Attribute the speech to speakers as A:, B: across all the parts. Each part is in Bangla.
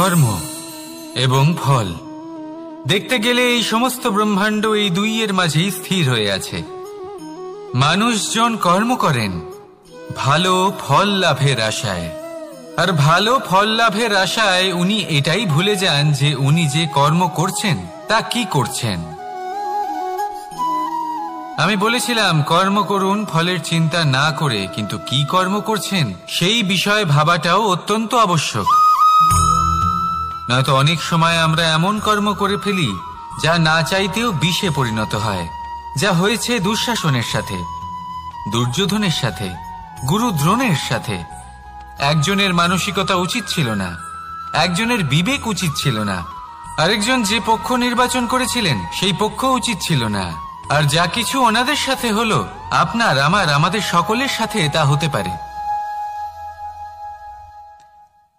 A: কর্ম এবং ফল। দেখতে গেলে এই সমস্ত ব্রহ্মাণ্ড এই দুইয়ের মাঝেই স্থির হয়ে আছে। মানুষজন কর্ম করেন ভালো ফল লাভের আশায়, আর ভালো ফল লাভের আশায় উনি এটাই ভুলে যান যে উনি যে কর্ম করছেন তা কি করছেন। আমি বলেছিলাম কর্ম করুন ফলের চিন্তা না করে, কিন্তু কি কর্ম করছেন সেই বিষয়ে ভাবাটাও অত্যন্ত আবশ্যক। নয়তো অনেক সময় আমরা এমন কর্ম করে ফেলি যা না চাইতেও বিষে পরিণত হয়, যা হয়েছে দুঃশাসনের সাথে, দুর্যোধনের সাথে, গুরু দ্রোণের সাথে। একজনের মানসিকতা উচিত ছিল না, একজনের বিবেক উচিত ছিল না, আরেকজন যে পক্ষ নির্বাচন করেছিলেন সেই পক্ষ উচিত ছিল না। আর যা কিছু ওনাদের সাথে হলো, আপনার আমাদের সকলের সাথে তা হতে পারে।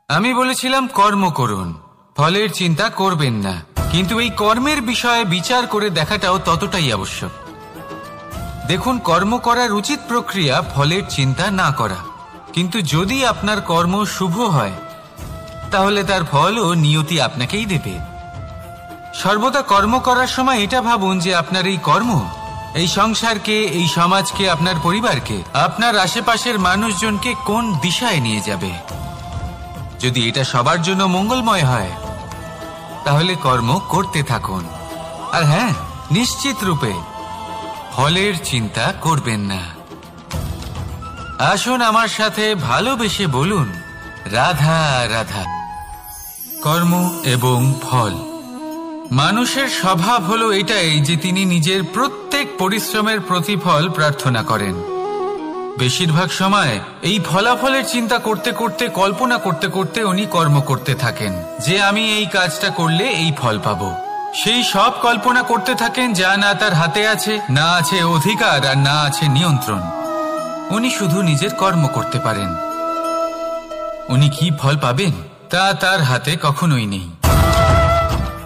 A: আমি বলেছিলাম কর্ম করুন, ফলের চিন্তা করবেন না, কিন্তু এই কর্মের বিষয়ে বিচার করে দেখাটাও ততটাই আবশ্যক। দেখুন, কর্ম করার উচিত প্রক্রিয়া ফলের চিন্তা না করা, কিন্তু যদি আপনার কর্ম শুভ হয় তাহলে তার ফলও নিয়তি আপনাকেই দেবে। সর্বদা কর্ম করার সময় এটা ভাবুন যে আপনার এই কর্ম এই সংসারকে, এই সমাজকে, আপনার পরিবারকে, আপনার আশেপাশের মানুষজনকে কোন দিশায় নিয়ে যাবে। যদি এটা সবার জন্য মঙ্গলময় হয় তাহলে কর্ম করতে থাকুন। আর হ্যাঁ, নিশ্চিত রূপে ফলের চিন্তা করবেন না। আসুন আমার সাথে ভালোবেসে বলুন, রাধা রাধা। কর্ম এবং ফল। মানুষের স্বভাব হলো এটাই যে তিনি নিজের প্রত্যেক পরিশ্রমের প্রতিফল প্রার্থনা করেন। বেশিরভাগ সময় এই ফলাফলের চিন্তা করতে করতে, কল্পনা করতে করতে উনি কর্ম করতে থাকেন যে আমি এই কাজটা করলে এই ফল পাবো। সেই সব কল্পনা করতে থাকেন যা না তার হাতে আছে, না আছে অধিকার, আর না আছে নিয়ন্ত্রণ। উনি শুধু নিজের কর্ম করতে পারেন। উনি কি ফল পাবেন তা তার হাতে কখনোই নেই।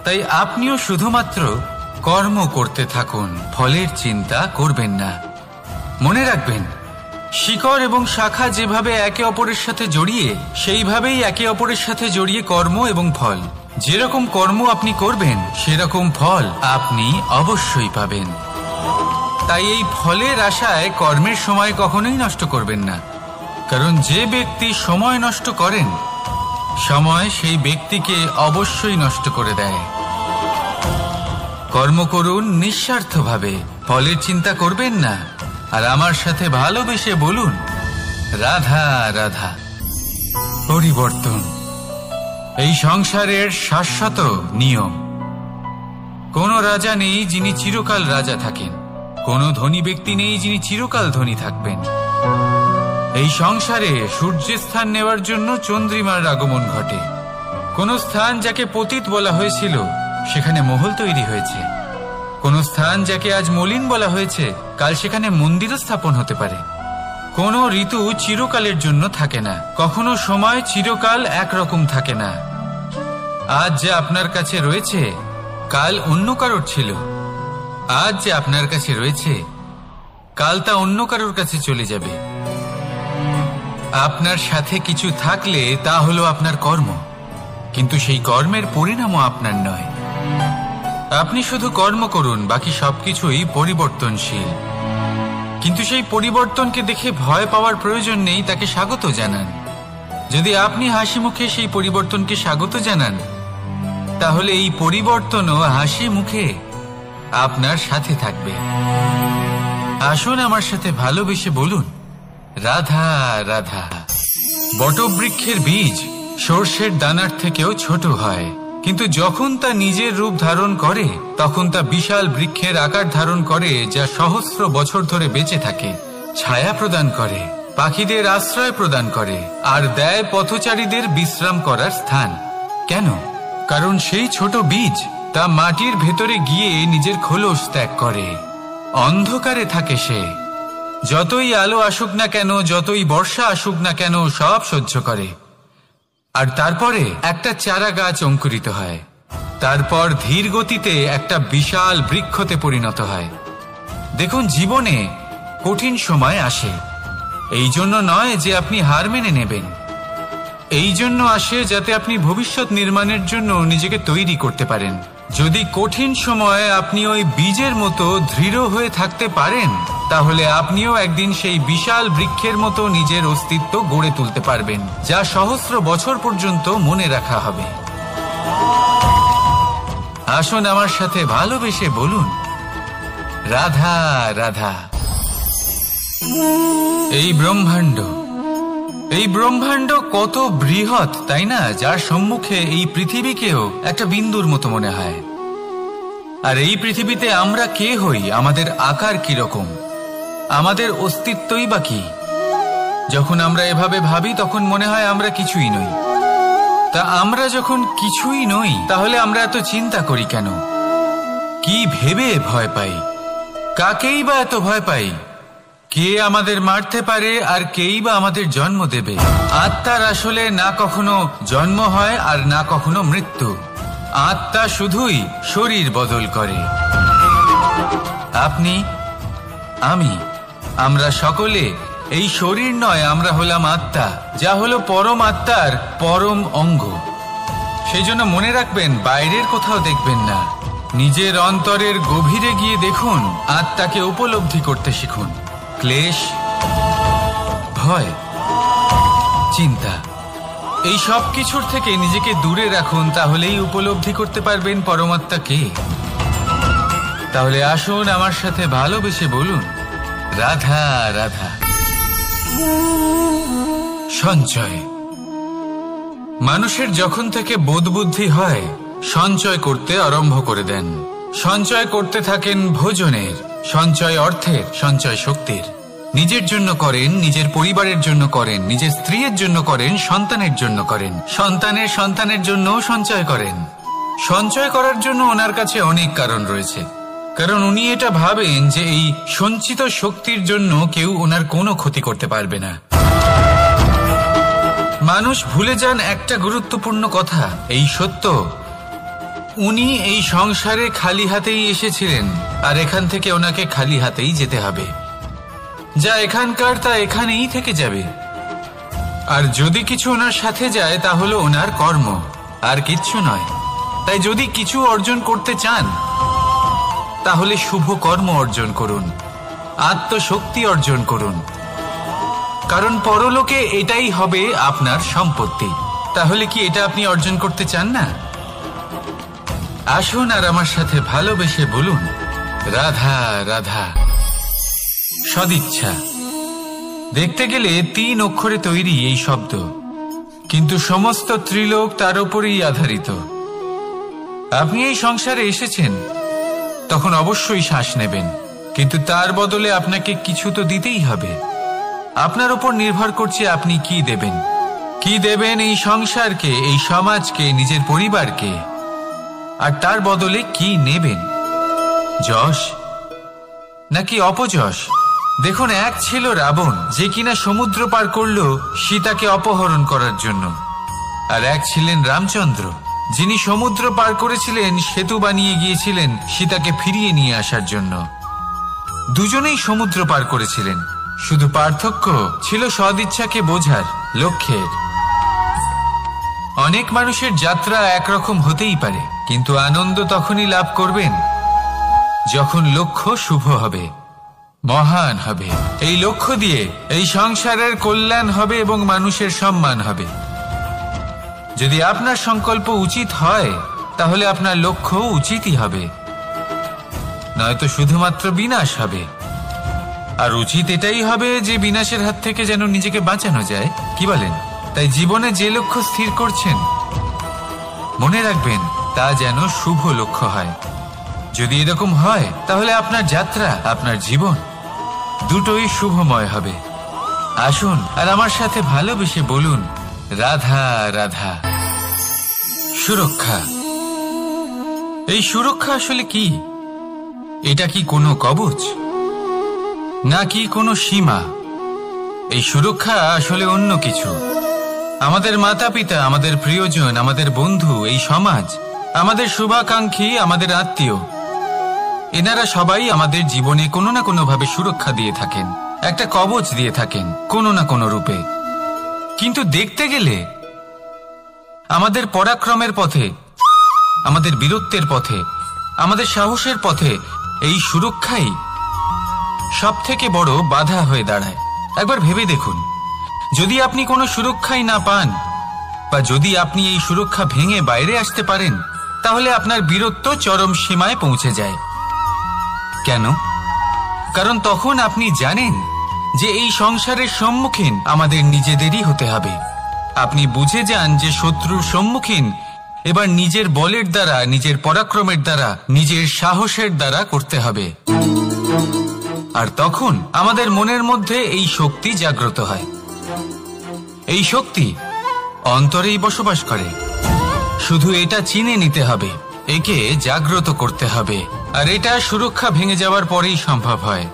A: তাই আপনিও শুধুমাত্র কর্ম করতে থাকুন, ফলের চিন্তা করবেন না। মনে রাখবেন, শিকড় এবং শাখা যেভাবে একে অপরের সাথে জড়িয়ে, সেইভাবেই একে অপরের সাথে জড়িয়ে কর্ম এবং ফল। যেরকম কর্ম আপনি করবেন সেরকম ফল আপনি অবশ্যই পাবেন। তাই এই ফলের আশায় কর্মের সময় কখনোই নষ্ট করবেন না, কারণ যে ব্যক্তি সময় নষ্ট করেন, সময় সেই ব্যক্তিকে অবশ্যই নষ্ট করে দেয়। কর্ম করুন নিঃস্বার্থভাবে, ফলের চিন্তা করবেন না, আর আমার সাথে ভালোবেসে বলুন, রাধা রাধা। পরিবর্তন এই সংসারের শাশ্বত নিয়ম। কোন রাজা নেই যিনি চিরকাল রাজা থাকেন, কোন ধনী ব্যক্তি নেই যিনি চিরকাল ধনী থাকবেন। এই সংসারে সূর্যের স্থান নেওয়ার জন্য চন্দ্রিমার আগমন ঘটে। কোন স্থান যাকে পতিত বলা হয়েছিল সেখানে মহল তৈরি হয়েছে। কোন স্থান যাকে আজ মলিন বলা হয়েছে কাল সেখানে মন্দিরও স্থাপন হতে পারে। কোন ঋতু চিরকালের জন্য থাকে না, কখনো সময় চিরকাল একরকম থাকে না। আজ যে আপনার কাছে রয়েছে কাল অন্য কারোর ছিল, আজ যে আপনার কাছে রয়েছে কাল তা অন্য কারোর কাছে চলে যাবে। আপনার সাথে কিছু থাকলে তা হলো আপনার কর্ম, কিন্তু সেই কর্মের পরিণামও আপনার নয়। আপনি শুধু কর্ম করুন, বাকি সবকিছুই পরিবর্তনশীল। কিন্তু সেই পরিবর্তনকে দেখে ভয় পাওয়ার প্রয়োজন নেই, তাকে স্বাগত জানান। যদি আপনি হাসি মুখে সেই পরিবর্তনকে স্বাগত জানান, তাহলে এই পরিবর্তনও হাসি মুখে আপনার সাথে থাকবে। আসুন আমার সাথে ভালোবেসে বলুন, রাধা রাধা। বটবৃক্ষের বীজ সর্ষের দানার থেকেও ছোট হয়, কিন্তু যখন তা নিজের রূপ ধারণ করে তখন তা বিশাল বৃক্ষের আকার ধারণ করে, যা সহস্র বছর ধরে বেঁচে থাকে, ছায়া প্রদান করে, পাখিদের আশ্রয় প্রদান করে, আর দেয় পথচারীদের বিশ্রাম করার স্থান। কেন? কারণ সেই ছোট বীজ তা মাটির ভেতরে গিয়ে নিজের খোলস ত্যাগ করে। অন্ধকারে থাকে সে, যতই আলো আসুক না কেন, যতই বর্ষা আসুক না কেন, সব সহ্য করে। আর তারপরে একটা চারা গাছ অঙ্কুরিত হয়, তারপর ধীর গতিতে একটা বিশাল বৃক্ষতে পরিণত হয়। দেখুন, জীবনে কঠিন সময় আসে, এই জন্য নয় যে আপনি হার মেনে নেবেন, এই জন্য আসে যাতে আপনি ভবিষ্যৎ নির্মাণের জন্য নিজেকে তৈরি করতে পারেন। যদি কঠিন সময়ে আপনি ওই বীজের মতো দৃঢ় হয়ে থাকতে পারেন, তাহলে আপনিও একদিন সেই বিশাল বৃক্ষের মতো নিজের অস্তিত্ব গড়ে তুলতে পারবেন, যা সহস্র বছর পর্যন্ত মনে রাখা হবে। আসুন আমার সাথে ভালোবেসে বলুন, রাধা রাধা। এই ব্রহ্মাণ্ড কত বৃহৎ, তাই না? যার সম্মুখে এই পৃথিবীকেও একটা বিন্দুর মতো মনে হয়। আর এই পৃথিবীতে আমরা কে হই, আমাদের আকার কিরকম, আমাদের অস্তিত্বই বা কি? যখন আমরা এভাবে ভাবি তখন মনে হয় আমরা কিছুই নই। তা আমরা যখন কিছুই নই, তাহলে আমরা এত চিন্তা করি কেন? কি ভেবে ভয় পাই? কাকেই বা এত ভয় পাই? কে আমাদের মারতে পারে আর কেই বা আমাদের জন্ম দেবে? আত্মার আসলে না কখনো জন্ম হয় আর না কখনো মৃত্যু। আত্মা শুধুই শরীর বদল করে। আপনি, আমি, আমরা সকলে এই শরীর নয়, আমরা হলাম আত্মা, যা হলো পরম আত্মার পরম অঙ্গ। সেই জন্য মনে রাখবেন, বাইরের কোথাও দেখবেন না, নিজের অন্তরের গভীরে গিয়ে দেখুন, আত্মাকে উপলব্ধি করতে শিখুন। ক্লেশ, ভয়, চিন্তা, এই সব কিছুর থেকে নিজেকে দূরে রাখুন, তাহলেই উপলব্ধি করতে পারবেন পরমাত্মা কে। তাহলে আসুন আমার সাথে ভালোবেসে বলুন, রাধা রাধা। সঞ্চয়। মানুষের যখন থেকে বোধবুদ্ধি হয়, সঞ্চয় করতে আরম্ভ করে দেন। সঞ্চয় করতে থাকেন ভোজনের, সঞ্চয় অর্থের, সঞ্চয় শক্তির। নিজের জন্য করেন, নিজের পরিবারের জন্য করেন, নিজের স্ত্রীর জন্য করেন, সন্তানের জন্য করেন, সন্তানের জন্য সঞ্চয় করেন। সঞ্চয় করার জন্য ওনার কাছে অনেক কারণ রয়েছে, কারণ উনি এটা ভাবেন যে এই সঞ্চিত শক্তির জন্য কেউ ওনার কোনো ক্ষতি করতে পারবে না। মানুষ ভুলে যান একটা গুরুত্বপূর্ণ কথা, এই সত্য, উনি এই সংসারে খালি হাতেই এসেছিলেন আর এখান থেকে ওনাকে খালি হাতেই যেতে হবে। যা এখানকার তা এখানেই থেকে যাবে। আর যদি কিছু ওনার সাথে যায় তা হলো ওনার কর্ম, আর কিচ্ছু নয়। তাই যদি কিছু অর্জন করতে চান, তাহলে শুভ কর্ম অর্জন করুন, আত্মশক্তি অর্জন করুন, কারণ পরলোকে এটাই হবে আপনার সম্পত্তি। তাহলে কি এটা আপনি অর্জন করতে চান না? আসুন আর আমার সাথে ভালোবেসে বলুন, রাধা রাধা। সদিচ্ছা। দেখতে গেলে 3 অক্ষরে তৈরি এই শব্দ, কিন্তু সমস্ত ত্রিলোক তার উপরেই আধারিত। আপনি এই সংসারে এসেছেন, তখন অবশ্যই শ্বাস নেবেন, কিন্তু তার বদলে আপনাকে কিছু তো দিতেই হবে। আপনার উপর নির্ভর করছে আপনি কি দেবেন। কি দেবেন এই সংসারকে, এই সমাজকে, নিজের পরিবারকে, আর তার বদলে কি নেবেন? যশ নাকি অপযশ? দেখুন, এক ছিল রাবণ, যে কিনা সমুদ্র পার করল সীতাকে অপহরণ করার জন্য, আর এক ছিলেন রামচন্দ্র, যিনি সমুদ্র পার করেছিলেন, সেতু বানিয়ে গিয়েছিলেন সীতাকে ফিরিয়ে নিয়ে আসার জন্য। দুজনেই সমুদ্র পার করেছিলেন, শুধু পার্থক্য ছিল সদিচ্ছাকে বোঝার, লক্ষ্যের। অনেক মানুষের যাত্রা একরকম হতেই পারে, কিন্তু আনন্দ তখনই লাভ করবেন যখন লক্ষ্য শুভ হবে, মহান হবে। এই লক্ষ্য দিয়ে এই সংসারের কল্যাণ হবে এবং মানুষের সম্মান হবে। যদি আপনার সংকল্প উচিত হয়, তাহলে আপনার লক্ষ্য উচিতই হবে, নয়তো শুধুমাত্র বিনাশ হবে। আর উচিত এটাই হবে যে বিনাশের হাত থেকে যেন নিজেকে বাঁচানো যায়, কি বলেন? তাই জীবনে যে লক্ষ্য স্থির করছেন, মনে রাখবেন তা যেন শুভ লক্ষ্য হয়। যদি এরকম হয়, তাহলে আপনার যাত্রা, আপনার জীবন দুটোই শুভময় হবে। আসুন আর আমার সাথে ভালোবেসে বলুন, রাধা রাধা। সুরক্ষা। এই সুরক্ষা আসলে কি? এটা কি কোনো কবচ নাকি কোনো সীমা? এই সুরক্ষা আসলে অন্য কিছু। আমাদের মাতা পিতা, আমাদের প্রিয়জন, আমাদের বন্ধু, এই সমাজ, আমাদের শুভাকাঙ্ক্ষী, আমাদের আত্মীয়, এনারা সবাই আমাদের জীবনে কোনো না কোনো ভাবে সুরক্ষা দিয়ে থাকেন, একটা কবচ দিয়ে থাকেন কোনো না কোনো রূপে। কিন্তু দেখতে গেলে আমাদের পরাক্রমের পথে, আমাদের বীরত্বের পথে, আমাদের সাহসের পথে এই সুরক্ষাই সব থেকে বড় বাধা হয়ে দাঁড়ায়। একবার ভেবে দেখুন, যদি আপনি কোনো সুরক্ষাই না পান, বা যদি আপনি এই সুরক্ষা ভেঙে বাইরে আসতে পারেন, তাহলে আপনার বীরত্ব চরম সীমায় পৌঁছে যায়। কেন? কারণ তখন আপনি জানেন যে এই সংসারের সম্মুখীন আমাদের নিজেদেরই হতে হবে। আপনি বুঝে যান যে শত্রুর সম্মুখীন এবার নিজের বলের দ্বারা, নিজের পরাক্রমের দ্বারা, নিজের সাহসের দ্বারা করতে হবে। আর তখন আমাদের মনের মধ্যে এই শক্তি জাগ্রত হয়। এই শক্তি অন্তরেই বসবাস করে। শুধু এটা চিনে নিতে হবে, একে জাগ্রত করতে হবে। আর এটা সুরক্ষা ভেঙে যাওয়ার পরেই সম্ভব হয়।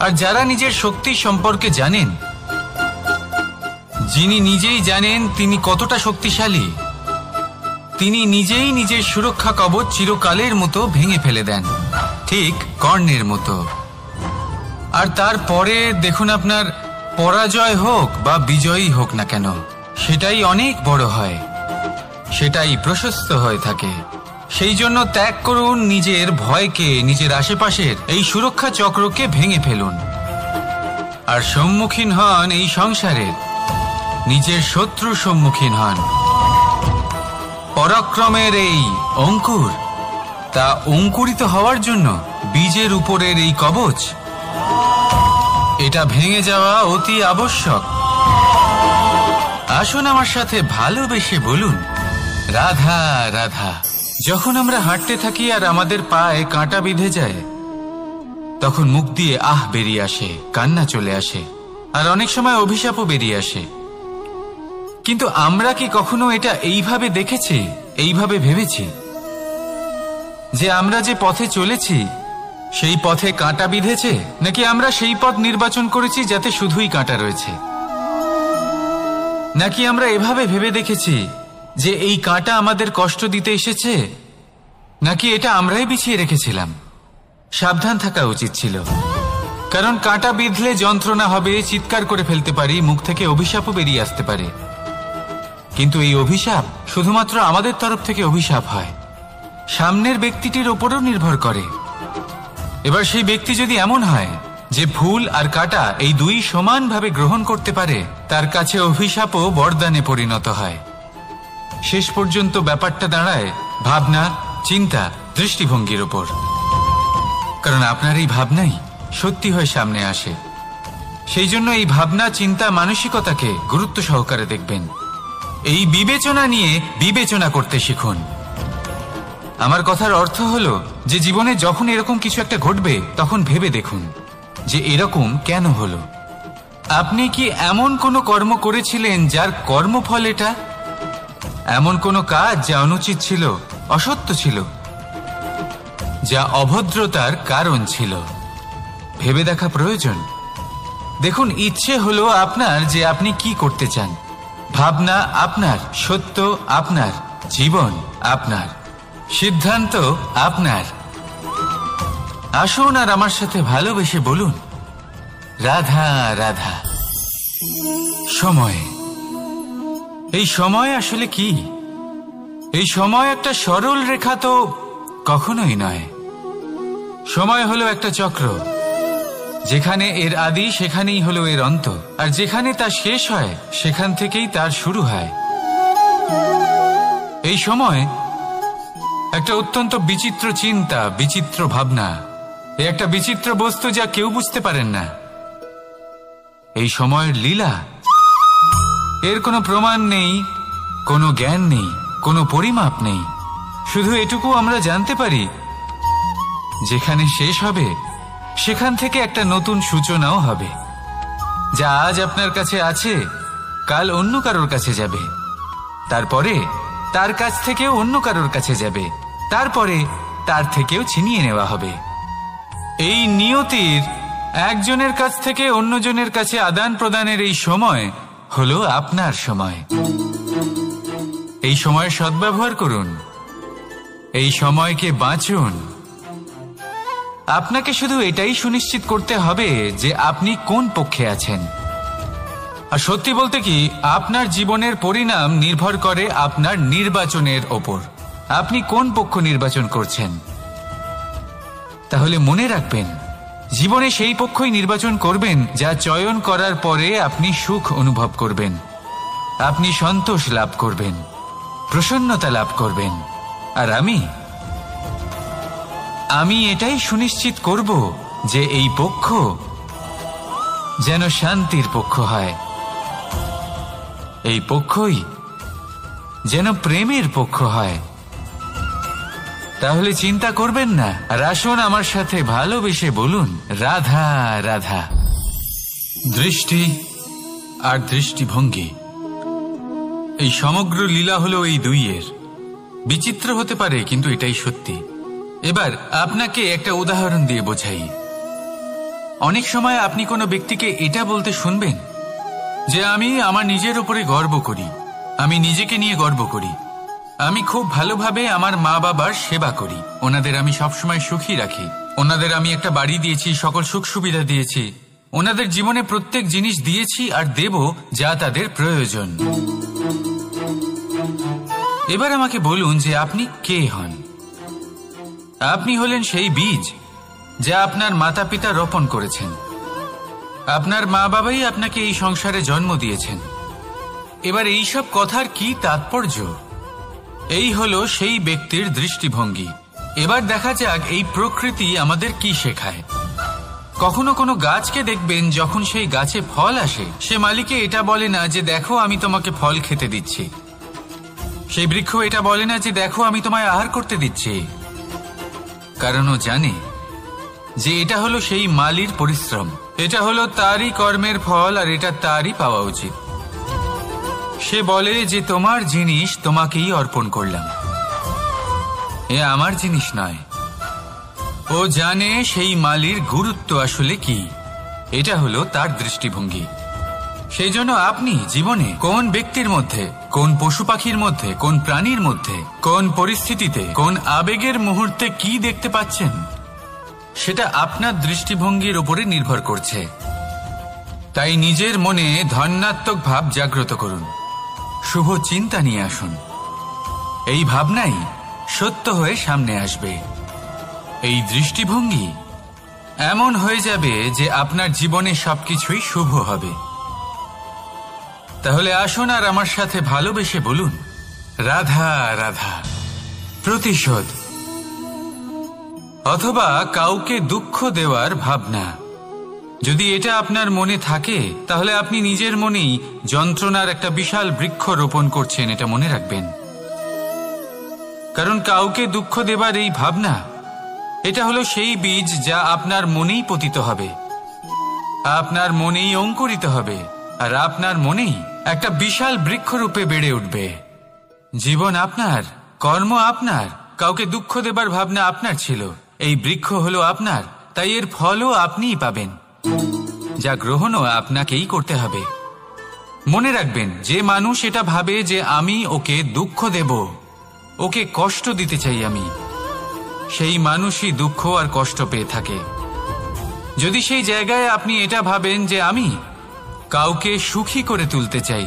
A: আর যারা নিজের শক্তি সম্পর্কে জানেন, যিনি নিজেই জানেন তিনি কতটা শক্তিশালী, তিনি নিজেই নিজের সুরক্ষা কবচ চিরকালের মতো ভেঙে ফেলে দেন, ঠিক কর্ণের মতো। আর তারপরে দেখুন, আপনার পরাজয় হোক বা বিজয়ী হোক না কেন, সেটাই অনেক বড় হয়, সেটাই প্রশস্ত হয়ে থাকে। সেই জন্য ত্যাগ করুন নিজের ভয়কে, নিজের আশেপাশের এই সুরক্ষা চক্রকে ভেঙে ফেলুন, আর সম্মুখীন হন এই সংসারের নিজের শত্রুর সম্মুখীন হন। পরাক্রমের এই অঙ্কুর, তা অঙ্কুরিত হওয়ার জন্য বীজের উপরের এই কবচ, এটা ভেঙে যাওয়া অতি আবশ্যক। আসুন আমার সাথে ভালোবেসে বলুন, রাধা রাধা। যখন আমরা হাঁটতে থাকি আর আমাদের পায়ে কাঁটা বিঁধে যায়, তখন মুখ দিয়ে আহ বেরিয়ে আসে, কান্না চলে আসে, আর অনেক সময় অভিশাপও বেরিয়ে আসে। কিন্তু আমরা কি কখনো এটা এইভাবে দেখেছি, এইভাবে ভেবেছি যে আমরা যে পথে চলেছি সেই পথে কাঁটা বিঁধেছে, নাকি আমরা সেই পথ নির্বাচন করেছি যাতে শুধুই কাঁটা রয়েছে? নাকি আমরা এভাবে ভেবে দেখেছি যে এই কাঁটা আমাদের কষ্ট দিতে এসেছে, নাকি এটা আমরাই বিছিয়ে রেখেছিলাম? সাবধান থাকা উচিত ছিল, কারণ কাঁটা বিঁধলে যন্ত্রণা হবে, চিৎকার করে ফেলতে পারি, মুখ থেকে অভিশাপও বেরিয়ে আসতে পারে। কিন্তু এই অভিশাপ শুধুমাত্র আমাদের তরফ থেকে অভিশাপ হয়, সামনের ব্যক্তিটির ওপরও নির্ভর করে। এবার সেই ব্যক্তি যদি এমন হয় যে ফুল আর কাঁটা এই দুই সমানভাবে গ্রহণ করতে পারে, তার কাছে অভিশাপও বরদানে পরিণত হয়। শেষ পর্যন্ত ব্যাপারটা দাঁড়ায় ভাবনা, চিন্তা, দৃষ্টিভঙ্গির ওপর। কারণ আপনার এই ভাবনাই সত্যি হয়ে সামনে আসে। সেই জন্য এই ভাবনা, চিন্তা, মানসিকতাকে গুরুত্ব সহকারে দেখবেন। এই বিবেচনা নিয়ে বিবেচনা করতে শিখুন। আমার কথার অর্থ হলো যে জীবনে যখন এরকম কিছু একটা ঘটবে, তখন ভেবে দেখুন যে এরকম কেন হলো। আপনি কি এমন কোনো কর্ম করেছিলেন যার কর্মফল এটা? এমন কোনো কাজ যা অনুচিত ছিল, অসত্য ছিল, যা অভদ্রতার কারণ ছিল? ভেবে দেখা প্রয়োজন। দেখুন, ইচ্ছে হলো আপনার যে আপনি কি করতে চান, ভাবনা আপনার, সত্য আপনার, জীবন আপনার, সিদ্ধান্ত আপনার। আসুন আর আমার সাথে ভালোবেসে বলুন, রাধা রাধা। সময়, এই সময় আসলে কি? এই সময় একটা সরল রেখা তো কখনোই নয়। সময় হলো একটা চক্র, যেখানে এর আদি সেখানেই হলো এর অন্ত, আর যেখানে তা শেষ হয় সেখান থেকেই তার শুরু হয়। এই সময় একটা অত্যন্ত বিচিত্র চিন্তা, বিচিত্র ভাবনা, একটা বিচিত্র বস্তু যা কেউ বুঝতে পারেন না। এই সময়ের লীলা, এর কোনো প্রমাণ নেই, কোনো জ্ঞান নেই, কোনো পরিমাপ নেই। শুধু এটুকু আমরা জানতে পারি, যেখানে শেষ হবে সেখান থেকে একটা নতুন সূচনাও হবে। যা আজ আপনার কাছে আছে, কাল অন্য কারোর কাছে যাবে, তারপরে তার কাছ থেকেও অন্য কারোর কাছে যাবে, তারপরে তার থেকেও ছিনিয়ে নেওয়া হবে। এই নিয়তির একজনের কাছ থেকে অন্যজনের কাছে আদান প্রদানের এই সময় হলো আপনার সময়। এই সময়ের সদ্ব্যবহার করুন, এই সময়কে বাঁচুন। আপনাকে শুধু এটাই সুনিশ্চিত করতে হবে যে আপনি কোন পক্ষে আছেন। আর সত্যি বলতে কি, আপনার জীবনের পরিণাম নির্ভর করে আপনার নির্বাচনের ওপর। আপনি কোন পক্ষ নির্বাচন করছেন। তাহলে মনে রাখবেন, জীবনে সেই পক্ষই নির্বাচন করবেন যা চয়ন করার পরে আপনি সুখ অনুভব করবেন, আপনি সন্তোষ লাভ করবেন, প্রসন্নতা লাভ করবেন। আর আমি এটাই সুনিশ্চিত করব যে এই পক্ষ যেন শান্তির পক্ষ হয়, এই পক্ষই যেন প্রেমের পক্ষ হয়। তাহলে চিন্তা করবেন না, আর আসুন আমার সাথে ভালোবেসে বলুন, রাধা রাধা। দৃষ্টি আর দৃষ্টিভঙ্গি, এই সমগ্র লীলা হলো এই দুইয়ের। বিচিত্র হতে পারে, কিন্তু এটাই সত্যি। এবার আপনাকে একটা উদাহরণ দিয়ে বোঝাই। অনেক সময় আপনি কোনো ব্যক্তিকে এটা বলতে শুনবেন যে আমি আমার নিজের উপরে গর্ব করি, আমি নিজেকে নিয়ে গর্ব করি, আমি খুব ভালোভাবে আমার মা বাবার সেবা করি, ওনাদের আমি সবসময় সুখী রাখি, ওনাদের আমি একটা বাড়ি দিয়েছি, সকল সুখ সুবিধা দিয়েছি, ওনাদের জীবনে প্রত্যেক জিনিস দিয়েছি আর দেব যা তাদের প্রয়োজন। এবার আমাকে বলুন যে আপনি কে হন। আপনি হলেন সেই বীজ যা আপনার মাতা পিতা রোপণ করেছেন। আপনার মা বাবাই আপনাকে এই সংসারে জন্ম দিয়েছেন। এবার এইসব কথার কি তাৎপর্য? এই হলো সেই ব্যক্তির দৃষ্টিভঙ্গি। এবার দেখা যাক এই প্রকৃতি আমাদের কি শেখায়। কখনো কোনো গাছকে দেখবেন, যখন সেই গাছে ফল আসে, সে মালিকে এটা বলে না যে দেখো আমি তোমাকে ফল খেতে দিচ্ছি। সেই বৃক্ষ এটা বলে না যে দেখো আমি তোমায় আহার করতে দিচ্ছি, কারণ ও জানে যে এটা হলো সেই মালির পরিশ্রম, এটা হলো তারই কর্মের ফল, আর এটা তারই পাওয়া উচিত। সে বলে যে তোমার জিনিস তোমাকেই অর্পণ করলাম, এ আমার জিনিস নয়। ও জানে সেই মালির গুরুত্ব আসলে কি। এটা হলো তার দৃষ্টিভঙ্গি। সেই জন্য আপনি জীবনে কোন ব্যক্তির মধ্যে, কোন পশু পাখির মধ্যে, কোন প্রাণীর মধ্যে, কোন পরিস্থিতিতে, কোন আবেগের মুহূর্তে কি দেখতে পাচ্ছেন, সেটা আপনার দৃষ্টিভঙ্গির উপরে নির্ভর করছে। তাই নিজের মনে ধনাত্মক ভাব জাগ্রত করুন, শুভ চিন্তা নিয়ে আসুন। এই ভাবনাই সত্য হয়ে সামনে আসবে। এই দৃষ্টিভঙ্গি এমন হয়ে যাবে যে আপনার জীবনে সবকিছুই শুভ হবে। তাহলে আসুন আর আমার সাথে ভালোবেসে বলুন, রাধা রাধা। প্রতিশোধ অথবা কাউকে দুঃখ দেওয়ার ভাবনা, যদি এটা আপনার মনে থাকে, তাহলে আপনি নিজের মনেই যন্ত্রণার একটা বিশাল বৃক্ষ রোপণ করছেন, এটা মনে রাখবেন। কারণ কাউকে দুঃখ দেবার এই ভাবনা, এটা হলো সেই বীজ যা আপনার মনেই পতিত হবে, আপনার মনেই অঙ্কুরিত হবে, আর আপনার মনেই একটা বিশাল বৃক্ষরূপে বেড়ে উঠবে। জীবন আপনার, কর্ম আপনার, কাউকে দুঃখ দেবার ভাবনা আপনার ছিল, এই বৃক্ষ হলো আপনার, তাই এর ফলও আপনিই পাবেন, যা গ্রহণও আপনাকেই করতে হবে। মনে রাখবেন, যে মানুষ এটা ভাবে যে আমি ওকে দুঃখ দেব, ওকে কষ্ট দিতে চাই আমি, সেই মানুষই দুঃখ আর কষ্ট পেয়ে থাকে। যদি সেই জায়গায় আপনি এটা ভাবেন যে আমি কাউকে সুখী করে তুলতে চাই,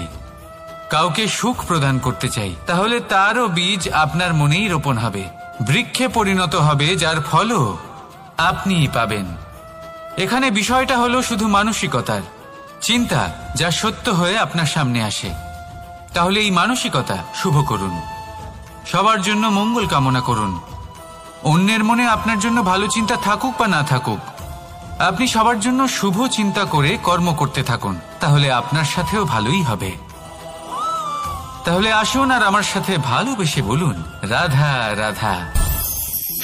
A: কাউকে সুখ প্রদান করতে চাই, তাহলে তারও বীজ আপনার মনেই রোপণ হবে, বৃক্ষে পরিণত হবে, যার ফলও আপনিই পাবেন। এখানে বিষয়টা হলো শুধু মানসিকতার চিন্তা, যা সত্য হয়ে আপনার সামনে আসে। তাহলে এই মানসিকতা শুভ করুন, সবার জন্য মঙ্গল কামনা করুন। অন্যের মনে আপনার জন্য ভালো চিন্তা থাকুক বা না থাকুক, আপনি সবার জন্য শুভ চিন্তা করে কর্ম করতে থাকুন, তাহলে আপনার সাথেও ভালোই হবে। তাহলে আসুন আর আমার সাথে ভালোবেসে বলুন, রাধা রাধা।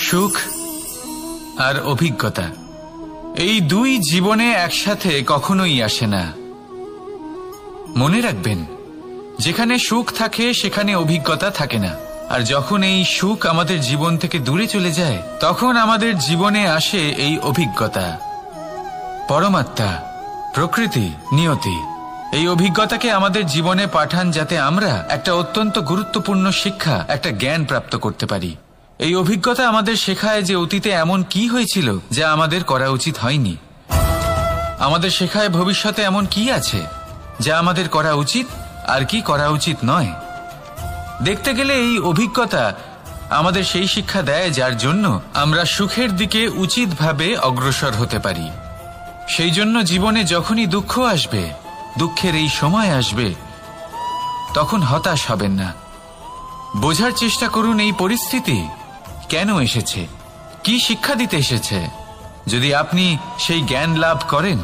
A: সুখ আর অভিজ্ঞতা, এই দুই জীবনে একসাথে কখনোই আসে না। মনে রাখবেন, যেখানে সুখ থাকে সেখানে অভিজ্ঞতা থাকে না, আর যখন এই সুখ আমাদের জীবন থেকে দূরে চলে যায়, তখন আমাদের জীবনে আসে এই অভিজ্ঞতা। পরমাত্মা, প্রকৃতি, নিয়তি এই অভিজ্ঞতাকে আমাদের জীবনে পাঠান, যাতে আমরা একটা অত্যন্ত গুরুত্বপূর্ণ শিক্ষা, একটা জ্ঞান প্রাপ্ত করতে পারি। এই অভিজ্ঞতা আমাদের শেখায় যে অতীতে এমন কি হয়েছিল যা আমাদের করা উচিত হয়নি। আমাদের শেখায় ভবিষ্যতে এমন কি আছে যা আমাদের করা উচিত আর কি করা উচিত নয়। দেখতে গেলে এই অভিজ্ঞতা আমাদের সেই শিক্ষা দেয় যার জন্য আমরা সুখের দিকে উচিতভাবে অগ্রসর হতে পারি। সেই জন্য জীবনে যখনই দুঃখ আসবে, দুঃখের এই সময় আসবে, তখন হতাশ হবেন না। বোঝার চেষ্টা করুন এই পরিস্থিতি কেন এসেছে, কি শিক্ষা দিতে এসেছে। যদি আপনি সেই জ্ঞান লাভ করেন,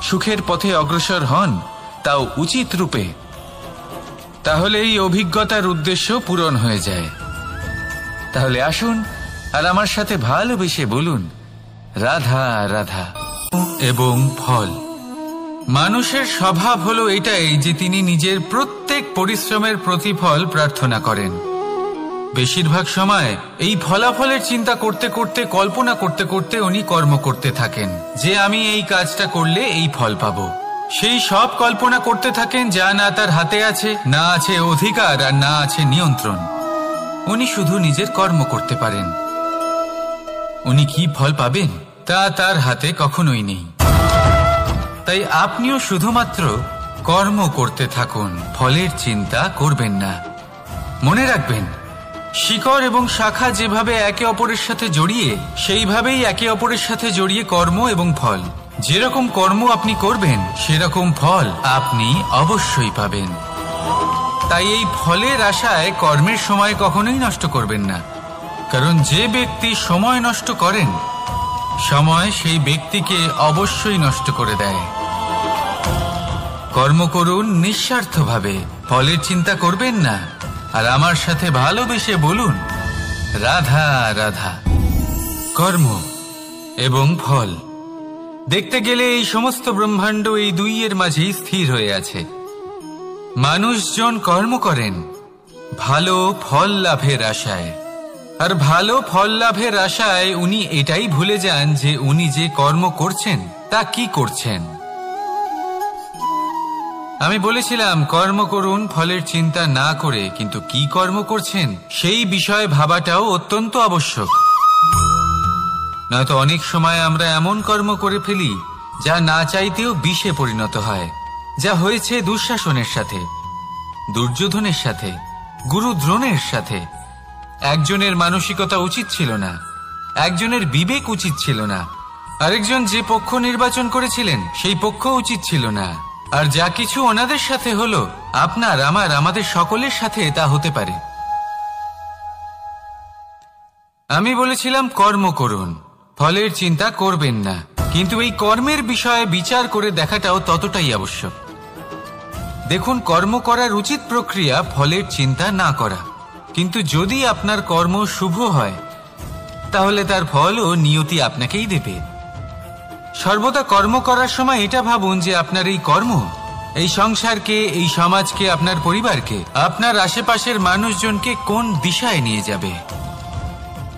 A: সুখের পথে অগ্রসর হন, তাও উচিত রূপে, তাহলে এই অভিজ্ঞতার উদ্দেশ্য পূরণ হয়ে যায়। তাহলে আসুন আর আমার সাথে ভালোবেসে বলুন, রাধা রাধা। এবং ফল, মানুষের স্বভাব হলো এটাই যে তিনি নিজের প্রত্যেক পরিশ্রমের প্রতিফল প্রার্থনা করেন। বেশিরভাগ সময় এই ফলাফলের চিন্তা করতে করতে, কল্পনা করতে করতে উনি কর্ম করতে থাকেন যে আমি এই কাজটা করলে এই ফল পাবো। সেই সব কল্পনা করতে থাকেন যা না তার হাতে আছে, না আছে অধিকার, আর না আছে নিয়ন্ত্রণ। উনি শুধু নিজের কর্ম করতে পারেন। উনি কি ফল পাবেন তা তার হাতে কখনোই নেই। তাই আপনিও শুধুমাত্র কর্ম করতে থাকুন, ফলের চিন্তা করবেন না। মনে রাখবেন, শিকড় এবং শাখা যেভাবে একে অপরের সাথে জড়িয়ে, সেইভাবেই একে অপরের সাথে জড়িয়ে কর্ম এবং ফল। যেরকম কর্ম আপনি করবেন সেরকম ফল আপনি অবশ্যই পাবেন। তাই এই ফলের আশায় কর্মের সময় কখনোই নষ্ট করবেন না, কারণ যে ব্যক্তি সময় নষ্ট করেন, সময় সেই ব্যক্তিকে অবশ্যই নষ্ট করে দেয়। কর্ম করুন নিঃস্বার্থভাবে, ফলের চিন্তা করবেন না, আর আমার সাথে ভালোবেসে বলুন, রাধা রাধা। কর্ম এবং ফল, দেখতে গেলে এই সমস্ত ব্রহ্মাণ্ড এই দুইয়ের মাঝেই স্থির হয়ে আছে। মানুষজন কর্ম করেন ভালো ফল লাভের আশায়, আর ভালো ফল লাভের আশায় উনি এটাই ভুলে যান যে উনি যে কর্ম করছেন তা কি করছেন। আমি বলেছিলাম কর্ম করুন ফলের চিন্তা না করে, কিন্তু কি কর্ম করছেন সেই বিষয়ে ভাবাটাও অত্যন্ত আবশ্যক। নয়তো অনেক সময় আমরা এমন কর্ম করে ফেলি যা না চাইতেও বিষে পরিণত হয়, যা হয়েছে দুঃশাসনের সাথে, দুর্যোধনের সাথে, গুরু দ্রোণের সাথে। একজনের মানসিকতা উচিত ছিল না, একজনের বিবেক উচিত ছিল না, আরেকজন যে পক্ষ নির্বাচন করেছিলেন সেই পক্ষ উচিত ছিল না। আর যা কিছু ওনাদের সাথে হলো, আপনার, আমার, আমাদের সকলের সাথে তা হতে পারে। আমি বলেছিলাম কর্ম করুন, ফলের চিন্তা করবেন না, কিন্তু এই কর্মের বিষয়ে বিচার করে দেখাটাও ততটাই আবশ্যক। দেখুন, কর্ম করার উচিত প্রক্রিয়া ফলের চিন্তা না করা, কিন্তু যদি আপনার কর্ম শুভ হয় তাহলে তার ফলও নিয়তি আপনাকেই দেবে। সর্বদা কর্ম করার সময় এটা ভাবুন যে আপনার এই কর্ম এই সংসারকে, এই সমাজকে, আপনার পরিবারকে, আপনার আশেপাশের মানুষজনকে কোন দিশায় নিয়ে যাবে।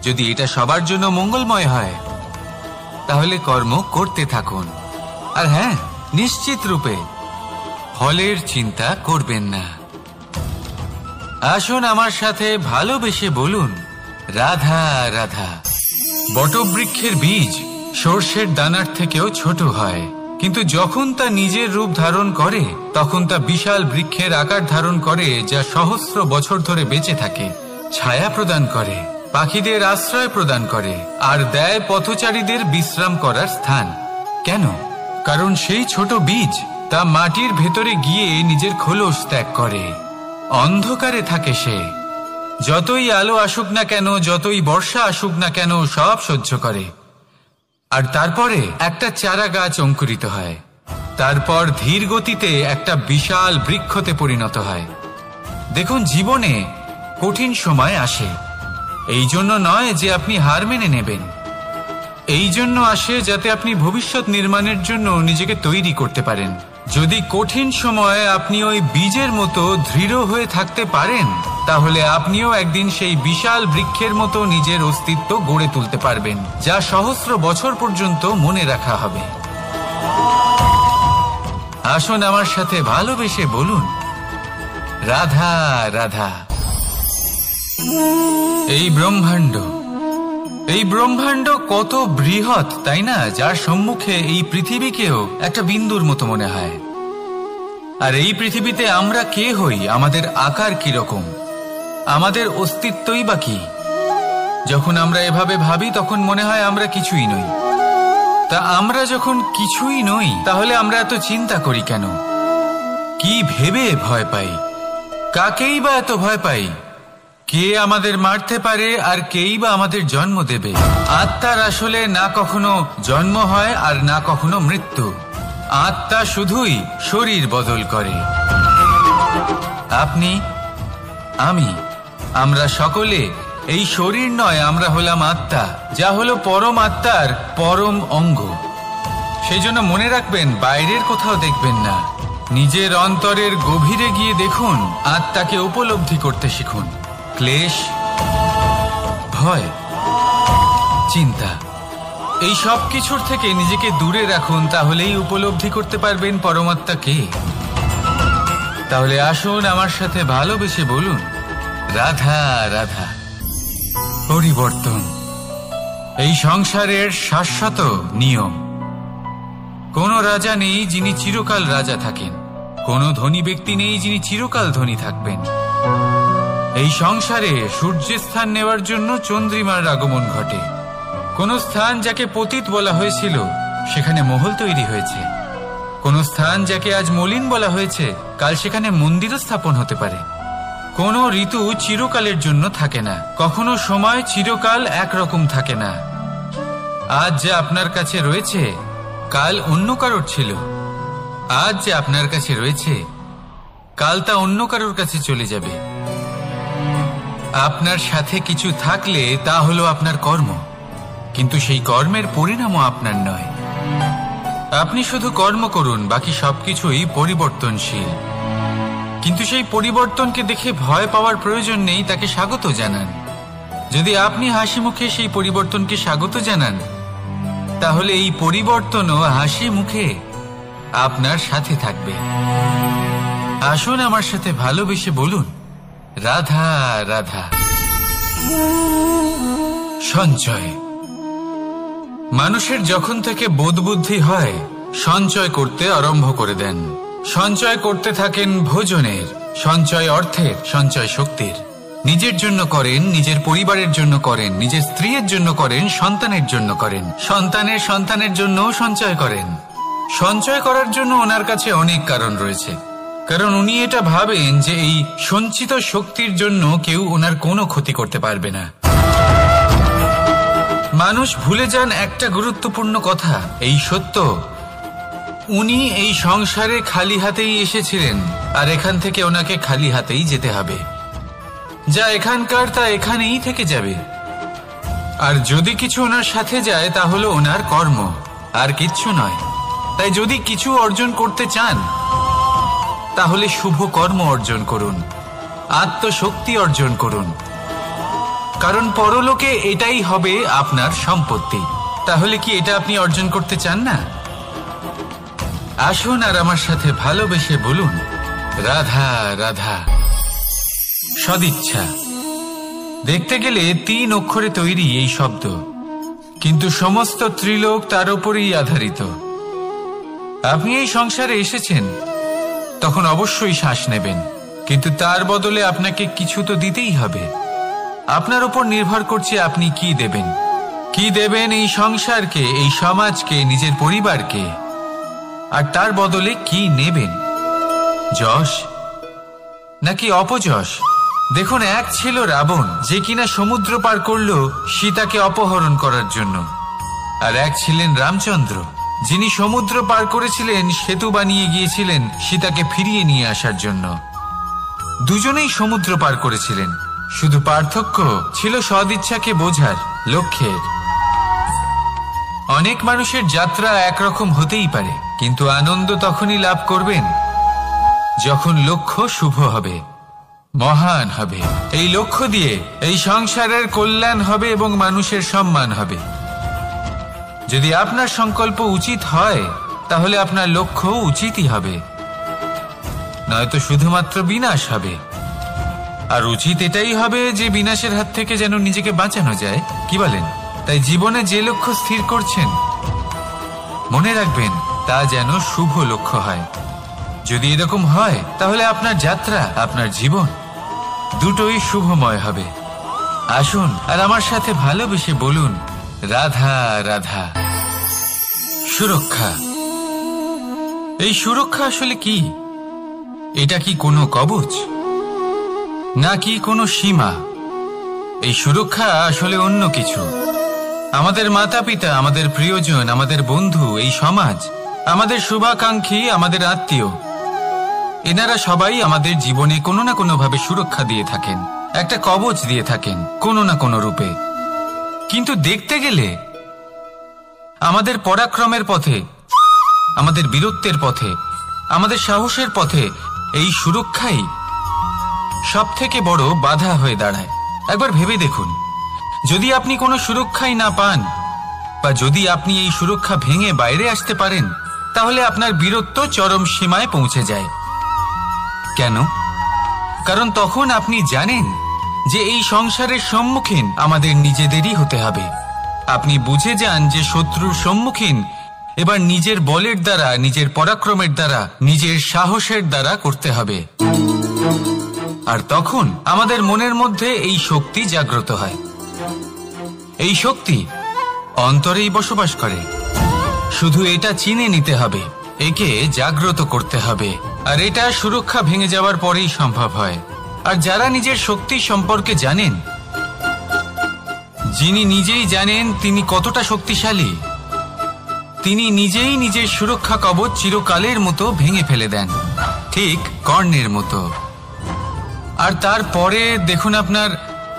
A: যদি এটা সবার জন্য মঙ্গলময় হয় তাহলে কর্ম করতে থাকুন। আর হ্যাঁ, নিশ্চিত রূপে ফলের চিন্তা করবেন না। আসুন আমার সাথে ভালোবেসে বলুন, রাধা রাধা। বটবৃক্ষের বীজ সর্ষের দানার থেকেও ছোট হয়, কিন্তু যখন তা নিজের রূপ ধারণ করে তখন তা বিশাল বৃক্ষের আকার ধারণ করে, যা সহস্র বছর ধরে বেঁচে থাকে, ছায়া প্রদান করে, পাখিদের আশ্রয় প্রদান করে, আর দেয় পথচারীদের বিশ্রাম করার স্থান। কেন? কারণ সেই ছোট বীজ তা মাটির ভেতরে গিয়ে নিজের খোলস ত্যাগ করে। অন্ধকারে থাকে সে, যতই আলো আসুক না কেন, যতই বর্ষা আসুক না কেন, সব সহ্য করে। আর তারপরে একটা চারা গাছ অঙ্কুরিত হয়, তারপর ধীর গতিতে একটা বিশাল বৃক্ষতে পরিণত হয়। দেখুন, জীবনে কঠিন সময় আসে, এই জন্য নয় যে আপনি হার মেনে নেবেন, এই জন্য আসে যাতে আপনি ভবিষ্যৎ নির্মাণের জন্য নিজেকে তৈরি করতে পারেন। যদি কঠিন সময়ে আপনি ওই বীজের মতো দৃঢ় হয়ে থাকতে পারেন, তাহলে আপনিও একদিন সেই বিশাল বৃক্ষের মতো নিজের অস্তিত্ব গড়ে তুলতে পারবেন, যা সহস্র বছর পর্যন্ত মনে রাখা হবে। আসুন আমার সাথে ভালোবেসে বলুন, রাধা রাধা। এই ব্রহ্মাণ্ড কত বৃহৎ, তাই না? যার সম্মুখে এই পৃথিবীকেও একটা বিন্দুর মতো মনে হয়। আর এই পৃথিবীতে আমরা কে হই, আমাদের আকার কিরকম, আমাদের অস্তিত্বই বা কি? যখন আমরা এভাবে ভাবি তখন মনে হয় আমরা কিছুই নই। তা আমরা যখন কিছুই নই তাহলে আমরা এত চিন্তা করি কেন? কি ভেবে ভয় পাই? কাকেই বা এত ভয় পাই? কে আমাদের মারতে পারে আর কেই বা আমাদের জন্ম দেবে? আত্মার আসলে না কখনো জন্ম হয় আর না কখনো মৃত্যু। আত্মা শুধুই শরীর বদল করে। আপনি, আমি, আমরা সকলে এই শরীর নয়, আমরা হলাম আত্মা, যা হলো পরম আত্মার পরম অঙ্গ। সেই জন্য মনে রাখবেন, বাইরের কোথাও দেখবেন না, নিজের অন্তরের গভীরে গিয়ে দেখুন, আত্মাকে উপলব্ধি করতে শিখুন। ক্লেশ, ভয়, চিন্তা, এই সব কিছুর থেকে নিজেকে দূরে রাখুন, তাহলেই উপলব্ধি করতে পারবেন পরমাত্মাকে। তাহলে আসুন আমার সাথে ভালোবেসে বলুন, রাধা রাধা। পরিবর্তন এই সংসারের শাশ্বত নিয়ম। কোনো রাজা নেই যিনি চিরকাল রাজা থাকেন, কোনো ধনী ব্যক্তি নেই যিনি চিরকাল ধনী থাকবেন। এই সংসারে সূর্যের স্থান নেওয়ার জন্য চন্দ্রিমার আগমন ঘটে। কোন স্থান যাকে পতিত বলা হয়েছিল সেখানে মহল তৈরি হয়েছে। কোন স্থান যাকে আজ মলিন বলা হয়েছে কাল সেখানে মন্দিরও স্থাপন হতে পারে। কোন ঋতু চিরকালের জন্য থাকে না, কখনো সময় চিরকাল একরকম থাকে না। আজ যে আপনার কাছে রয়েছে কাল অন্য কারোর ছিল, আজ যে আপনার কাছে রয়েছে কাল তা অন্য কারোর কাছে চলে যাবে। আপনার সাথে কিছু থাকলে তা হলো আপনার কর্ম, কিন্তু সেই কর্মের পরিণামও আপনার নয়। আপনি শুধু কর্ম করুন, বাকি সবকিছুই পরিবর্তনশীল। কিন্তু সেই পরিবর্তনকে দেখে ভয় পাওয়ার প্রয়োজন নেই, তাকে স্বাগত জানান। যদি আপনি হাসি মুখে সেই পরিবর্তনকে স্বাগত জানান, তাহলে এই পরিবর্তনও হাসি মুখে আপনার সাথে থাকবে। আসুন আমার সাথে ভালোবেসে বলুন, রাধা রাধা। সঞ্চয়। মানুষের যখন থেকে বোধ বুদ্ধি হয় সঞ্চয় করতে আরম্ভ করে দেন। সঞ্চয় করতে থাকেন ভোজনের, সঞ্চয় অর্থের, সঞ্চয় শক্তির। নিজের জন্য করেন, নিজের পরিবারের জন্য করেন, নিজের স্ত্রীর জন্য করেন, সন্তানের জন্য করেন, সন্তানের সন্তানের জন্যও সঞ্চয় করেন। সঞ্চয় করার জন্য ওনার কাছে অনেক কারণ রয়েছে, কারণ উনি এটা ভাবেন যে এই সঞ্চিত শক্তির জন্য কেউ ওনার কোনো ক্ষতি করতে পারবে না। মানুষ ভুলে যান একটা গুরুত্বপূর্ণ কথা, এই সত্য, উনি এই সংসারে খালি হাতেই এসেছিলেন আর এখান থেকে ওনাকে খালি হাতেই যেতে হবে। যা এখানকার তা এখানেই থেকে যাবে। আর যদি কিছু ওনার সাথে যায় তা হলো ওনার কর্ম, আর কিচ্ছু নয়। তাই যদি কিছু অর্জন করতে চান তাহলে শুভ কর্ম অর্জন করুন, আত্মশক্তি অর্জন করুন, কারণ পরলোকে এটাই হবে আপনার সম্পত্তি। তাহলে কি এটা আপনি অর্জন করতে চান না? আসুন আর আমার সাথে ভালোবেসে বলুন, রাধা রাধা। সদিচ্ছা। দেখতে গেলে 3 অক্ষরে তৈরি এই শব্দ, কিন্তু সমস্ত ত্রিলোক তার উপরেই আধারিত। আপনি এই সংসারে এসেছেন, তখন অবশ্যই শ্বাস নেবেন, কিন্তু তার বদলে আপনাকে কিছু তো দিতেই হবে। আপনার উপর নির্ভর করছে আপনি কি দেবেন। কি দেবেন এই সংসারকে, এই সমাজকে, নিজের পরিবারকে, আর তার বদলে কি নেবেন? যশ নাকি অপযশ? দেখুন, এক ছিল রাবণ, যে কিনা সমুদ্র পার করল সীতাকে অপহরণ করার জন্য, আর এক ছিলেন রামচন্দ্র, যিনি সমুদ্র পার করেছিলেন, সেতু বানিয়ে গিয়েছিলেন সীতাকে ফিরিয়ে নিয়ে আসার জন্য। দুজনেই সমুদ্র পার করেছিলেন, শুধু পার্থক্য ছিল সদিচ্ছাকে বোঝার, লক্ষ্যের। অনেক মানুষের যাত্রা একরকম হতেই পারে, কিন্তু আনন্দ তখনই লাভ করবেন যখন লক্ষ্য শুভ হবে, মহান হবে। এই লক্ষ্য দিয়ে এই সংসারের কল্যাণ হবে এবং মানুষের সম্মান হবে। যদি আপনার সংকল্প উচিত হয় তাহলে আপনার লক্ষ্য উচিতই হবে, নয়তো শুধুমাত্র বিনাশ হবে। আর উচিত এটাই হবে যে বিনাশের হাত থেকে যেন নিজেকে বাঁচানো যায়, কি বলেন? তাই জীবনে যে লক্ষ্য স্থির করছেন মনে রাখবেন তা যেন শুভ লক্ষ্য হয়। যদি এরকম হয় তাহলে আপনার যাত্রা, আপনার জীবন দুটোই শুভময় হবে। আসুন আর আমার সাথে ভালোবেসে বলুন, রাধা রাধা। সুরক্ষা। এই সুরক্ষা আসলে কি? এটা কি কোনো কবচ নাকি কোনো সীমা? এই সুরক্ষা আসলে অন্য কিছু। আমাদের মাতা পিতা, আমাদের প্রিয়জন, আমাদের বন্ধু, এই সমাজ, আমাদের শুভাকাঙ্ক্ষী, আমাদের আত্মীয়, এনারা সবাই আমাদের জীবনে কোনো না কোনো ভাবে সুরক্ষা দিয়ে থাকেন, একটা কবচ দিয়ে থাকেন কোনো না কোনো রূপে। কিন্তু দেখতে গেলে আমাদের পরাক্রমের পথে, আমাদের বীরত্বের পথে, আমাদের সাহসের পথে এই সুরক্ষাই সব থেকে বড় বাধা হয়ে দাঁড়ায়। একবার ভেবে দেখুন, যদি আপনি কোনো সুরক্ষাই না পান, বা যদি আপনি এই সুরক্ষা ভেঙে বাইরে আসতে পারেন, তাহলে আপনার বীরত্ব চরম সীমায় পৌঁছে যায়। কেন? কারণ তখন আপনি জানেন যে এই সংসারের সম্মুখীন আমাদের নিজেদেরই হতে হবে। আপনি বুঝে যান যে শত্রুর সম্মুখীন এবার নিজের বলের দ্বারা, নিজের পরাক্রমের দ্বারা, নিজের সাহসের দ্বারা করতে হবে। আর তখন আমাদের মনের মধ্যে এই শক্তি জাগ্রত হয়। এই শক্তি অন্তরেই বসবাস করে। শুধু এটা চিনে নিতে হবে, একে জাগ্রত করতে হবে। আর এটা সুরক্ষা ভেঙে যাওয়ার পরেই সম্ভব হয়। আর যারা নিজের শক্তি সম্পর্কে জানেন, যিনি নিজেই জানেন তিনি কতটা শক্তিশালী, তিনি নিজেই নিজের সুরক্ষা কবচ চিরকালের মতো ভেঙে ফেলে দেন, ঠিক কর্ণের মতো। আর তারপরে দেখুন, আপনার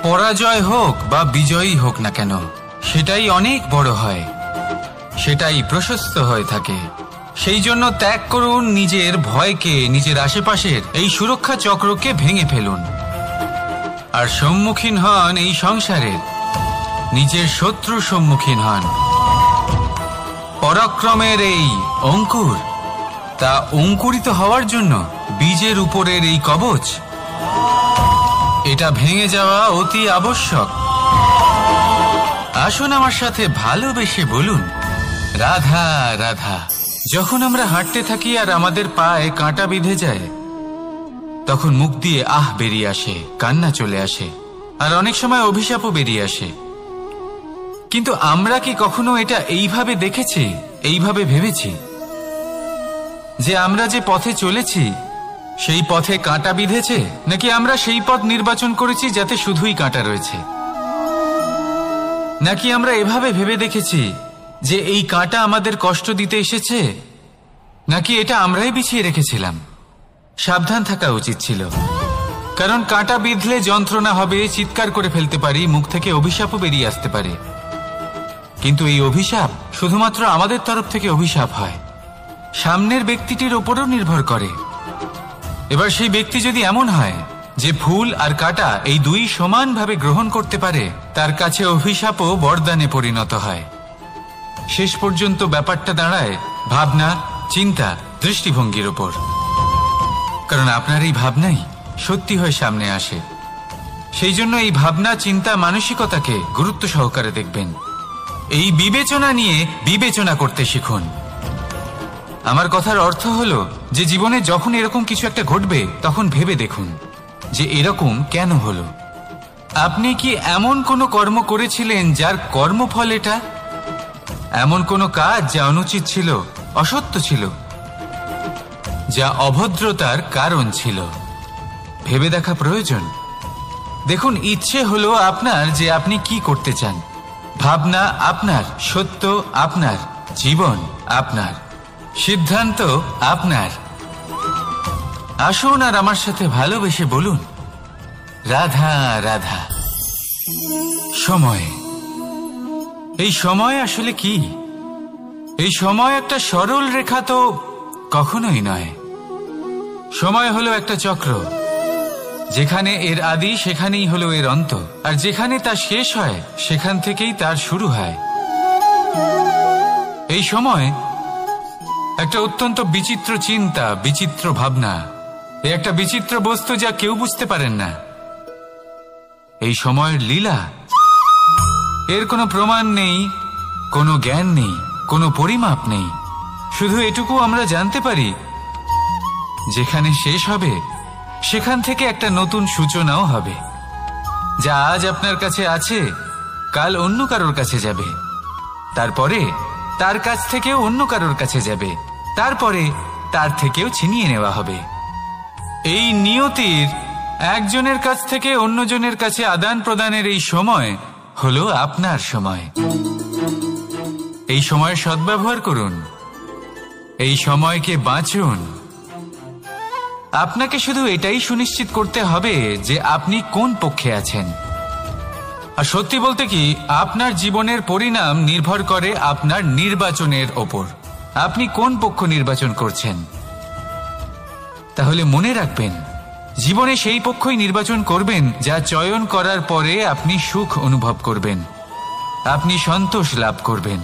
A: পরাজয় হোক বা বিজয়ী হোক না কেন, সেটাই অনেক বড় হয়, সেটাই প্রশস্ত হয়ে থাকে। সেই জন্য ত্যাগ করুন নিজের ভয়কে, নিজের আশেপাশের এই সুরক্ষা চক্রকে ভেঙে ফেলুন, আর সম্মুখীন হন এই সংসারের নিজের শত্রুর সম্মুখীন হন। পরাক্রমের এই অঙ্কুর, তা অঙ্কুরিত হওয়ার জন্য বীজের উপরের এই কবচ, এটা ভেঙে যাওয়া অতি আবশ্যক। আসুন আমার সাথে ভালোবেসে বলুন, রাধা রাধা। যখন আমরা হাঁটতে থাকি আর আমাদের পায়ে কাঁটা বিঁধে যায়, তখন মুখ দিয়ে আহ বেরিয়ে আসে, কান্না চলে আসে, আর অনেক সময় অভিশাপও বেরিয়ে আসে। কিন্তু আমরা কি কখনো এটা এইভাবে দেখেছি, এইভাবে ভেবেছি যে আমরা যে পথে চলেছি সেই পথে কাঁটা বিঁধেছে, নাকি আমরা সেই পথ নির্বাচন করেছি যাতে শুধুই কাঁটা রয়েছে? নাকি আমরা এভাবে ভেবে দেখেছি যে এই কাঁটা আমাদের কষ্ট দিতে এসেছে, নাকি এটা আমরাই বিছিয়ে রেখেছিলাম? সাবধান থাকা উচিত ছিল, কারণ কাঁটা বিঁধলে যন্ত্রণা হবে, চিৎকার করে ফেলতে পারি, মুখ থেকে অভিশাপও বেরিয়ে আসতে পারে। কিন্তু এই অভিশাপ শুধুমাত্র আমাদের তরফ থেকে অভিশাপ হয়, সামনের ব্যক্তিটির উপরও নির্ভর করে। এবার সেই ব্যক্তি যদি এমন হয় যে ফুল আর কাঁটা এই দুই সমানভাবে গ্রহণ করতে পারে, তার কাছে অভিশাপও বরদানে পরিণত হয়। শেষ পর্যন্ত ব্যাপারটা দাঁড়ায় ভাবনা, চিন্তা, দৃষ্টিভঙ্গির ওপর। কারণ আপনার এই ভাবনাই সত্যি হয়ে সামনে আসে। সেই জন্য এই ভাবনা, চিন্তা, মানসিকতাকে গুরুত্ব সহকারে দেখবেন। এই বিবেচনা নিয়ে বিবেচনা করতে শিখুন। আমার কথার অর্থ হলো যে জীবনে যখন এরকম কিছু একটা ঘটবে, তখন ভেবে দেখুন যে এরকম কেন হলো। আপনি কি এমন কোনো কর্ম করেছিলেন যার কর্মফল এটা? এমন কোনো কাজ যা অনুচিত ছিল, অসত্য ছিল, যা অভদ্রতার কারণ ছিল? ভেবে দেখা প্রয়োজন। দেখুন, ইচ্ছে হলো আপনার যে আপনি কি করতে চান, ভাবনা আপনার, সত্য আপনার, জীবন আপনার, সিদ্ধান্ত আপনার। আসুন আর আমার সাথে ভালোবেসে বলুন, রাধা রাধা। সময়। এই সময় আসলে কি? এই সময় একটা সরল রেখা তো কখনোই নয়। সময় হলো একটা চক্র, যেখানে এর আদি সেখানেই হলো এর অন্ত, আর যেখানে তা শেষ হয় সেখান থেকেই তার শুরু হয়। এই সময় একটা অত্যন্ত বিচিত্র চিন্তা, বিচিত্র ভাবনা, একটা বিচিত্র বস্তু যা কেউ বুঝতে পারেন না। এই সময়ের লীলা, এর কোনো প্রমাণ নেই, কোনো জ্ঞান নেই, কোনো পরিমাপ নেই। শুধু এটুকু আমরা জানতে পারি যেখানে শেষ হবে সেখান থেকে একটা নতুন সূচনাও হবে। যা আজ আপনার কাছে আছে কাল অন্য কারোর কাছে যাবে, তারপরে তার কাছ থেকেও অন্য কারোর কাছে যাবে, তারপরে তার থেকেও ছিনিয়ে নেওয়া হবে। এই নিয়তির একজনের কাছ থেকে অন্যজনের কাছে আদান প্রদানের এই সময় হলো আপনার সময়। এই সময়ের সদ্ব্যবহার করুন, এই সময়কে বাঁচুন। আপনাকে শুধু এটাই সুনিশ্চিত করতে হবে যে আপনি কোন পক্ষে আছেন। আর সত্যি বলতে কি, আপনার জীবনের পরিণাম নির্ভর করে আপনার নির্বাচনের ওপর। আপনি কোন পক্ষ নির্বাচন করছেন। তাহলে মনে রাখবেন, জীবনে সেই পক্ষই নির্বাচন করবেন যা চয়ন করার পরে আপনি সুখ অনুভব করবেন, আপনি সন্তোষ লাভ করবেন,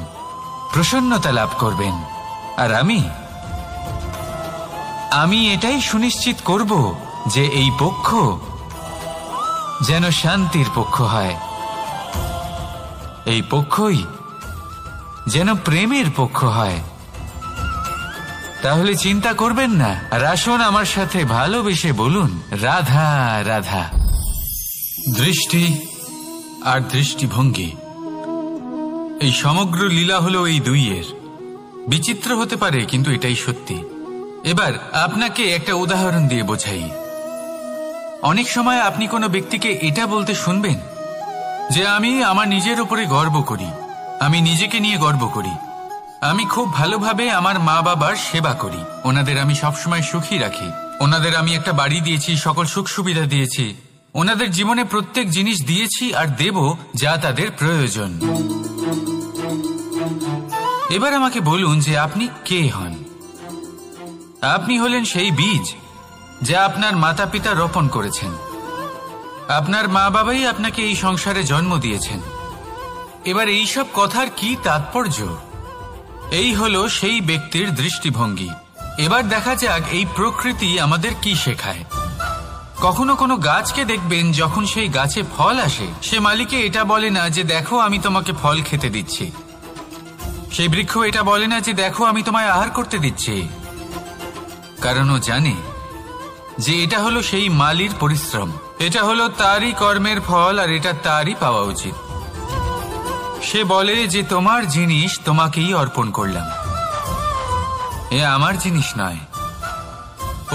A: প্রসন্নতা লাভ করবেন। আর আমি এটাই সুনিশ্চিত করব যে এই পক্ষ যেন শান্তির পক্ষ হয়, এই পক্ষই যেন প্রেমের পক্ষ হয়। তাহলে চিন্তা করবেন না, আর আসুন আমার সাথে ভালোবেসে বলুন, রাধা রাধা। দৃষ্টি আর দৃষ্টিভঙ্গি, এই সমগ্র লীলা হলো এই দুইয়ের। বিচিত্র হতে পারে, কিন্তু এটাই সত্যি। এবার আপনাকে একটা উদাহরণ দিয়ে বোঝাই। অনেক সময় আপনি কোনো ব্যক্তিকে এটা বলতে শুনবেন যে আমি আমার নিজের উপরে গর্ব করি, আমি নিজেকে নিয়ে গর্ব করি, আমি খুব ভালোভাবে আমার মা বাবার সেবা করি, ওনাদের আমি সবসময় সুখী রাখি, ওনাদের আমি একটা বাড়ি দিয়েছি, সকল সুখ সুবিধা দিয়েছি, ওনাদের জীবনে প্রত্যেক জিনিস দিয়েছি আর দেব যা তাদের প্রয়োজন। এবার আমাকে বলুন যে আপনি কে হন। আপনি হলেন সেই বীজ যা আপনার মাতা পিতা রোপণ করেছেন। আপনার মা বাবাই আপনাকে এই সংসারে জন্ম দিয়েছেন। এবার এইসব কথার কি তাৎপর্য? এই হলো সেই ব্যক্তির দৃষ্টিভঙ্গি। এবার দেখা যাক এই প্রকৃতি আমাদের কি শেখায়। কখনো কোনো গাছকে দেখবেন, যখন সেই গাছে ফল আসে, সে মালিকে এটা বলে না যে দেখো আমি তোমাকে ফল খেতে দিচ্ছি। সেই বৃক্ষ এটা বলে না যে দেখো আমি তোমায় আহার করতে দিচ্ছি, কারণ ও জানে যে এটা হলো সেই মালির পরিশ্রম, এটা হলো তারই কর্মের ফল, আর এটা তারই পাওয়া উচিত। সে বলে যে তোমার জিনিস তোমাকেই অর্পণ করলাম, এ আমার জিনিস নয়।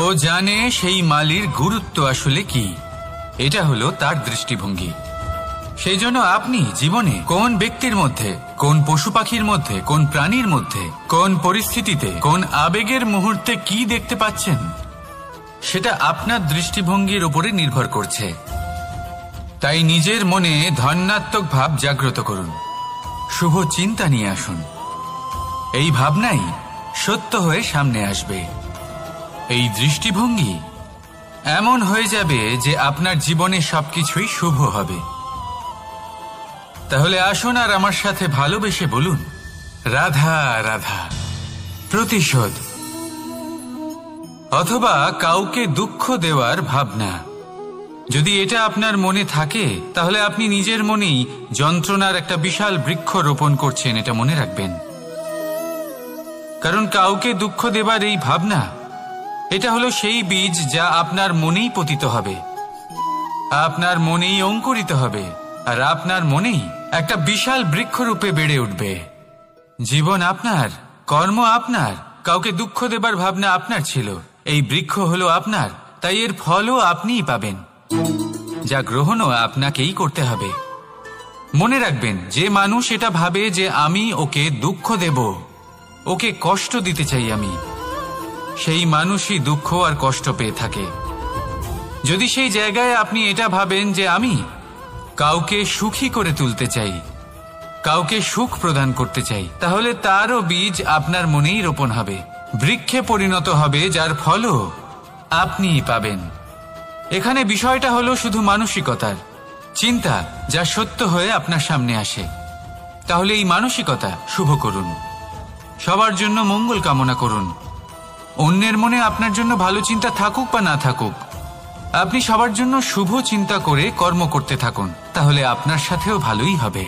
A: ও জানে সেই মালির গুরুত্ব আসলে কি। এটা হলো তার দৃষ্টিভঙ্গি। সেই জন্য আপনি জীবনে কোন ব্যক্তির মধ্যে, কোন পশু পাখির মধ্যে, কোন প্রাণীর মধ্যে, কোন পরিস্থিতিতে, কোন আবেগের মুহূর্তে কি দেখতে পাচ্ছেন, সেটা আপনার দৃষ্টিভঙ্গির উপরে নির্ভর করছে। তাই নিজের মনে ধন্যাত্মক ভাব জাগ্রত করুন, শুভ চিন্তা নিয়ে আসুন। এই ভাবনাই সত্য হয়ে সামনে আসবে। এই দৃষ্টিভঙ্গি এমন হয়ে যাবে যে আপনার জীবনে সবকিছুই শুভ হবে। তাহলে আসুন আর আমার সাথে ভালোবেসে বলুন, রাধা রাধা। প্রতিশোধ অথবা কাউকে দুঃখ দেওয়ার ভাবনা, যদি এটা আপনার মনে থাকে, তাহলে আপনি নিজের মনেই যন্ত্রণার একটা বিশাল বৃক্ষ রোপণ করছেন, এটা মনে রাখবেন। কারণ কাউকে দুঃখ দেবার এই ভাবনা, এটা হলো সেই বীজ যা আপনার মনেই পতিত হবে, আপনার মনেই অঙ্কুরিত হবে, আর আপনার মনেই একটা বিশাল বৃক্ষরূপে বেড়ে উঠবে। জীবন আপনার, কর্ম আপনার, কাউকে দুঃখ দেবার ভাবনা আপনার ছিল, এই বৃক্ষ হলো আপনার, তাই এর ফলও আপনিই পাবেন, যা গ্রহণও আপনাকেই করতে হবে। মনে রাখবেন, যে মানুষ এটা ভাবে যে আমি ওকে দুঃখ দেব, ওকে কষ্ট দিতে চাই আমি, সেই মানুষই দুঃখ আর কষ্ট পেয়ে থাকে। যদি সেই জায়গায় আপনি এটা ভাবেন যে আমি কাউকে সুখী করে তুলতে চাই, কাউকে সুখ প্রদান করতে চাই, তাহলে তারও বীজ আপনার মনেই রোপণ হবে, বৃক্ষে পরিণত হবে, যার ফলও আপনিই পাবেন। এখানে বিষয়টা হলো শুধু মানসিকতার চিন্তা, যা সত্য হয়ে আপনার সামনে আসে। তাহলে এই মানসিকতা শুভ করুন, সবার জন্য মঙ্গল কামনা করুন। অন্যের মনে আপনার জন্য ভালো চিন্তা থাকুক বা না থাকুক, আপনি সবার জন্য শুভ চিন্তা করে কর্ম করতে থাকুন, তাহলে আপনার সাথেও ভালোই হবে।